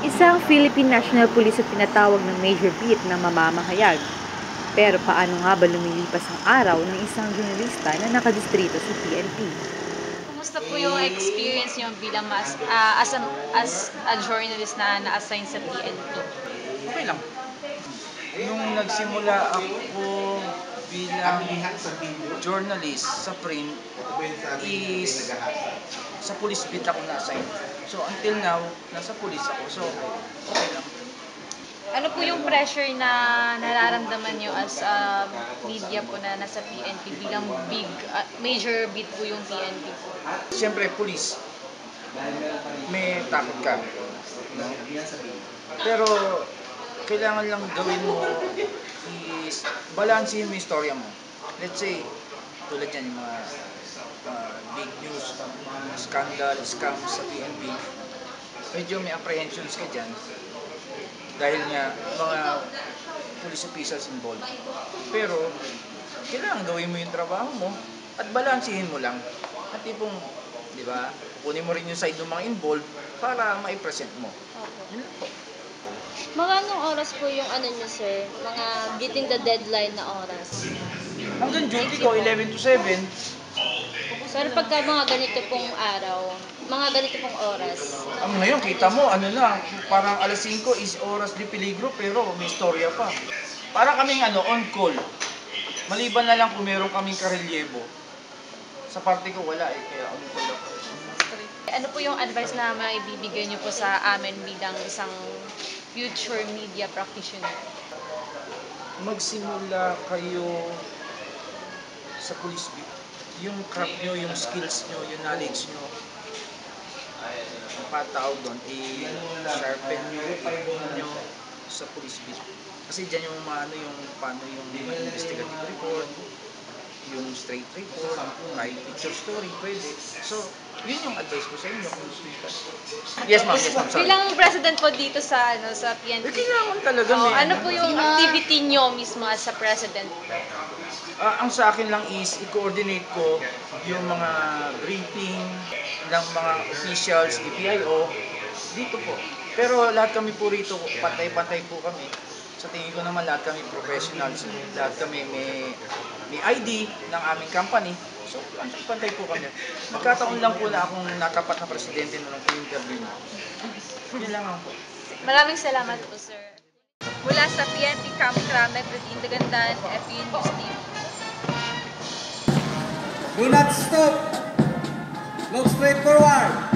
Isang Philippine National Police at tinatawag ng Major Beat na mamamahayag. Pero paano nga ba lumilipas ang araw ng isang journalista na nakadistrito sa PNP? Kumusta po yung experience niyo bilang as a journalist na na-assign sa PNP? Okay lang. Nung nagsimula ako bilang journalist sa print is sa police beat ako na-assign. So until now, nasa police ako. So okay lang. Ano po yung pressure na nararamdaman niyo as media po na nasa PNP bilang major beat po yung PNP po? Siyempre, police. May takot ka. No? Pero kailangan lang gawin mo is balansehin mo yung istorya mo. Let's say, tulad yan yung mga big news, scandal, scams sa PNP. Medyo may apprehensions ka dyan dahil nga mga police officials involved. Pero kailangan gawin mo yung trabaho mo at balansehin mo lang. At tipong, di ba, kunin mo rin yung side ng mga involved para maipresent mo. Okay. Yun lang po. Mga anong oras po yung ano nyo, sir? Mga getting the deadline na oras? Hanggang duty ko, 11 to 7. Pero pagka mga ganito pong araw, mga ganito pong oras, Ngayon, kita mo, ano na, parang alas 5 is oras di peligro, pero may istorya pa. Para kaming on call. Maliban na lang kung meron kaming karelyebo. Sa parte ko, wala kaya on call ako. Ano po yung advice na maibibigay niyo po sa amin bilang isang future media practitioner? Magsimula kayo sa police beat. Yung craft nyo, yung skills nyo, yung knowledge nyo, patawag doon, i-sharpen nyo, i-hone nyo sa police beat. Kasi dyan yung paano yung investigative report, yung straight report, kahit picture story, pwede. So, yun yung advice ko sa inyo kung gusto nyo. Yes ma'am, sorry. Bilang president po dito sa sa PNP. Kailangan talaga Ano po yung activity nyo mismo as a president? Ang sa akin lang is i-coordinate ko yung mga briefing ng mga officials, DPIO, dito po. Pero lahat kami po rito, pantay-pantay po kami. Sa tingin ko naman lahat kami professionals, lahat kami may ID ng aming company. So, pantay-pantay po kami. Nagkataon lang po na akong natapat na presidente nung interview niyo. Yun lang ako. Maraming salamat po, sir. Mula sa PNP Camp Crame, Pradine Dagandan, FU News TV. Do not stop. Look straight forward.